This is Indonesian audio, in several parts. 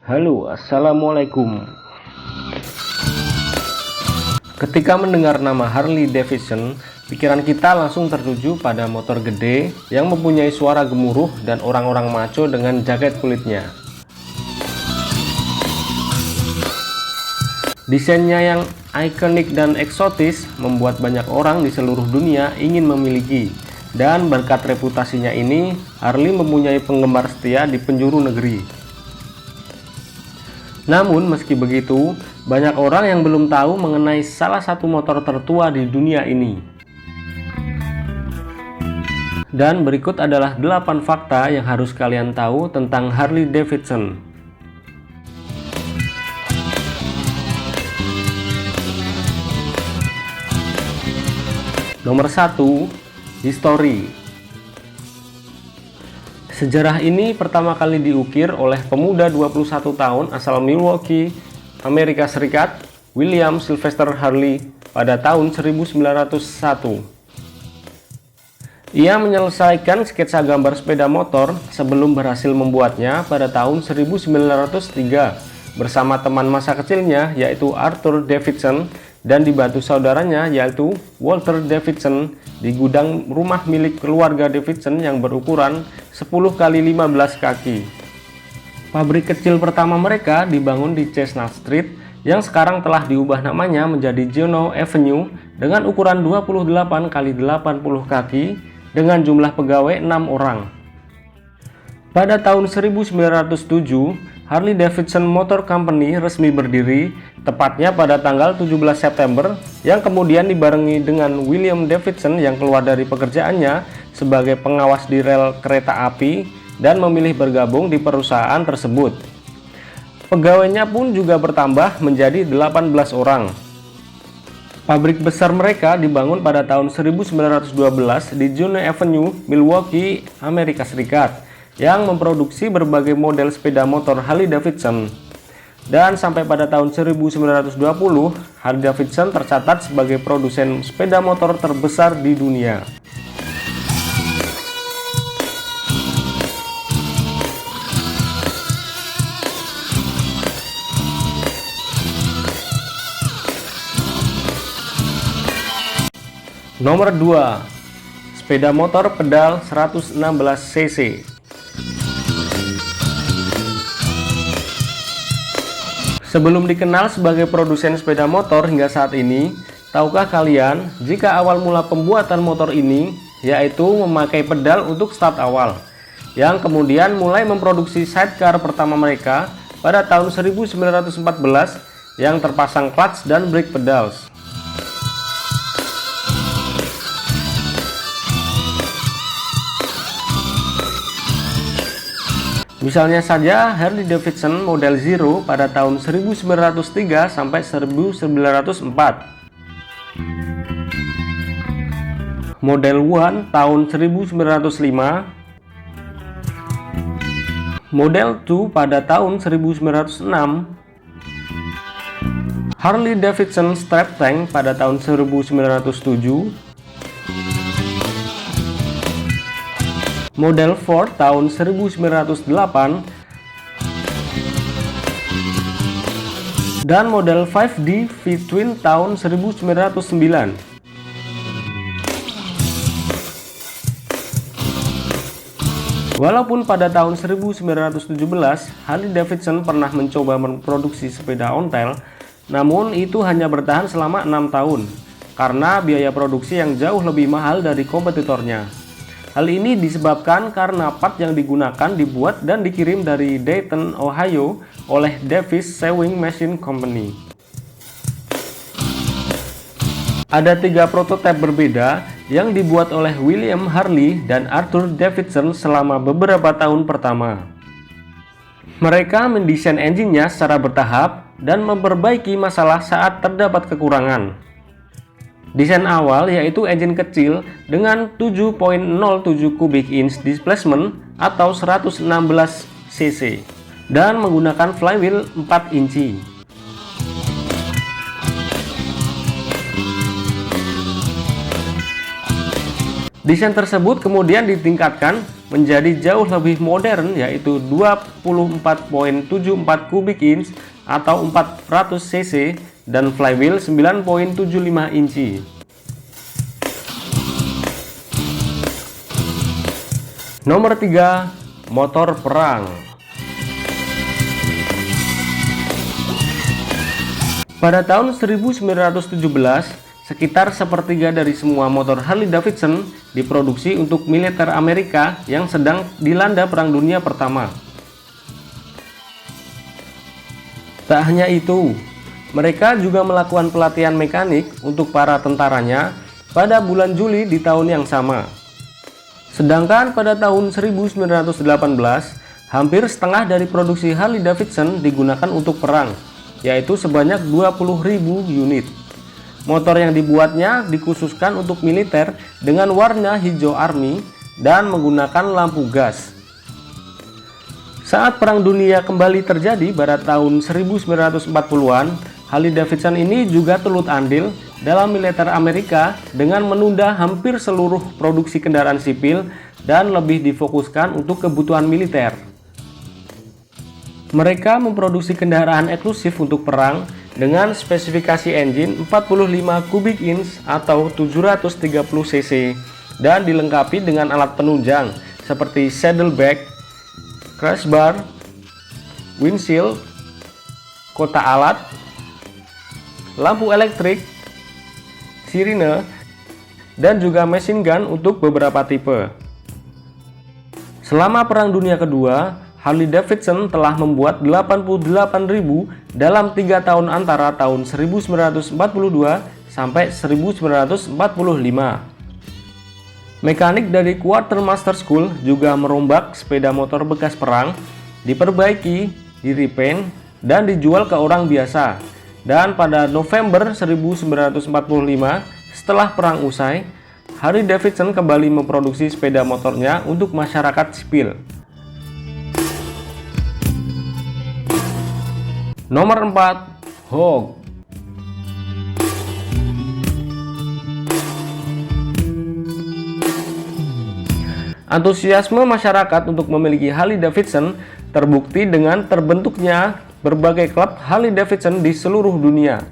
Halo, assalamualaikum. Ketika mendengar nama Harley Davidson, pikiran kita langsung tertuju pada motor gede yang mempunyai suara gemuruh dan orang-orang maco dengan jaket kulitnya. Desainnya yang ikonik dan eksotis membuat banyak orang di seluruh dunia ingin memiliki, dan berkat reputasinya ini, Harley mempunyai penggemar setia di penjuru negeri. Namun meski begitu, banyak orang yang belum tahu mengenai salah satu motor tertua di dunia ini. Dan berikut adalah 8 fakta yang harus kalian tahu tentang Harley Davidson. Nomor 1, History. Sejarah ini pertama kali diukir oleh pemuda 21 tahun asal Milwaukee, Amerika Serikat, William Sylvester Harley pada tahun 1901. Ia menyelesaikan sketsa gambar sepeda motor sebelum berhasil membuatnya pada tahun 1903 bersama teman masa kecilnya yaitu Arthur Davidson dan dibantu saudaranya yaitu Walter Davidson di gudang rumah milik keluarga Davidson yang berukuran 10 x 15 kaki. Pabrik kecil pertama mereka dibangun di Chestnut Street yang sekarang telah diubah namanya menjadi Juneau Avenue dengan ukuran 28 x 80 kaki dengan jumlah pegawai 6 orang. Pada tahun 1907, Harley Davidson Motor Company resmi berdiri, tepatnya pada tanggal 17 September, yang kemudian dibarengi dengan William Davidson yang keluar dari pekerjaannya sebagai pengawas di rel kereta api dan memilih bergabung di perusahaan tersebut. Pegawainya pun juga bertambah menjadi 18 orang. Pabrik besar mereka dibangun pada tahun 1912 di Juneau Avenue, Milwaukee, Amerika Serikat, yang memproduksi berbagai model sepeda motor Harley Davidson. Dan sampai pada tahun 1920, Harley Davidson tercatat sebagai produsen sepeda motor terbesar di dunia. Nomor 2, sepeda motor pedal 116 cc. Sebelum dikenal sebagai produsen sepeda motor hingga saat ini, tahukah kalian jika awal mula pembuatan motor ini yaitu memakai pedal untuk start awal, yang kemudian mulai memproduksi sidecar pertama mereka pada tahun 1914 yang terpasang clutch dan brake pedals. Misalnya saja Harley Davidson model Zero pada tahun 1903 sampai 1904, model One tahun 1905, model Two pada tahun 1906, Harley Davidson Strap Tank pada tahun 1907, model Ford tahun 1908, dan model 5D V-Twin tahun 1909. Walaupun pada tahun 1917 Harley Davidson pernah mencoba memproduksi sepeda ontel, namun itu hanya bertahan selama 6 tahun karena biaya produksi yang jauh lebih mahal dari kompetitornya. Hal ini disebabkan karena part yang digunakan dibuat dan dikirim dari Dayton, Ohio oleh Davis Sewing Machine Company. Ada 3 prototipe berbeda yang dibuat oleh William Harley dan Arthur Davidson selama beberapa tahun pertama. Mereka mendesain engine-nya secara bertahap dan memperbaiki masalah saat terdapat kekurangan. Desain awal yaitu engine kecil dengan 7.07 cubic inch displacement atau 116 cc dan menggunakan flywheel 4 inci. Desain tersebut kemudian ditingkatkan menjadi jauh lebih modern, yaitu 24.74 kubik inch atau 400 cc dan flywheel 9.75 inci. Nomor 3, motor perang. Pada tahun 1917, sekitar sepertiga dari semua motor Harley-Davidson diproduksi untuk militer Amerika yang sedang dilanda Perang Dunia Pertama. Tak hanya itu, mereka juga melakukan pelatihan mekanik untuk para tentaranya pada bulan Juli di tahun yang sama. Sedangkan pada tahun 1918, hampir setengah dari produksi Harley-Davidson digunakan untuk perang, yaitu sebanyak 20.000 unit. Motor yang dibuatnya dikhususkan untuk militer dengan warna hijau army dan menggunakan lampu gas. Saat Perang Dunia kembali terjadi pada tahun 1940-an, Harley-Davidson ini juga turut andil dalam militer Amerika dengan menunda hampir seluruh produksi kendaraan sipil dan lebih difokuskan untuk kebutuhan militer. Mereka memproduksi kendaraan eksklusif untuk perang dengan spesifikasi engine 45 kubik inch atau 730 cc dan dilengkapi dengan alat penunjang seperti saddlebag, crash bar, windshield, kotak alat, lampu elektrik, sirine, dan juga machine gun untuk beberapa tipe. Selama Perang Dunia Kedua, Harley-Davidson telah membuat 88.000 dalam 3 tahun antara tahun 1942 sampai 1945. Mekanik dari Quartermaster School juga merombak sepeda motor bekas perang, diperbaiki, direpaint, dan dijual ke orang biasa. Dan pada November 1945, setelah perang usai, Harley-Davidson kembali memproduksi sepeda motornya untuk masyarakat sipil. Nomor 4, Hawk. Antusiasme masyarakat untuk memiliki Harley-Davidson terbukti dengan terbentuknya berbagai klub Harley-Davidson di seluruh dunia.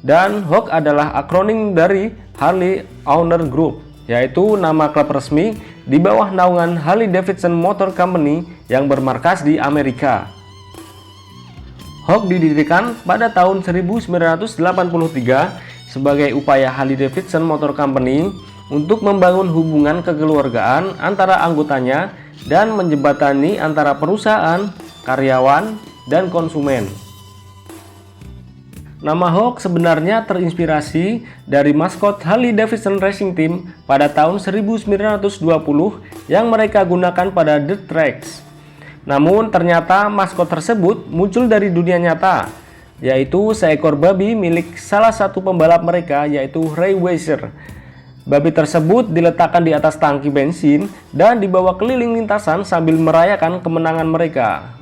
Dan Hawk adalah akronim dari Harley Owner Group, yaitu nama klub resmi di bawah naungan Harley-Davidson Motor Company yang bermarkas di Amerika. Hawk didirikan pada tahun 1983 sebagai upaya Harley-Davidson Motor Company untuk membangun hubungan kekeluargaan antara anggotanya dan menjembatani antara perusahaan, karyawan, dan konsumen. Nama Hawk sebenarnya terinspirasi dari maskot Harley-Davidson Racing Team pada tahun 1920 yang mereka gunakan pada dirt tracks. Namun ternyata maskot tersebut muncul dari dunia nyata, yaitu seekor babi milik salah satu pembalap mereka, yaitu Ray Weiser. Babi tersebut diletakkan di atas tangki bensin dan dibawa keliling lintasan sambil merayakan kemenangan mereka.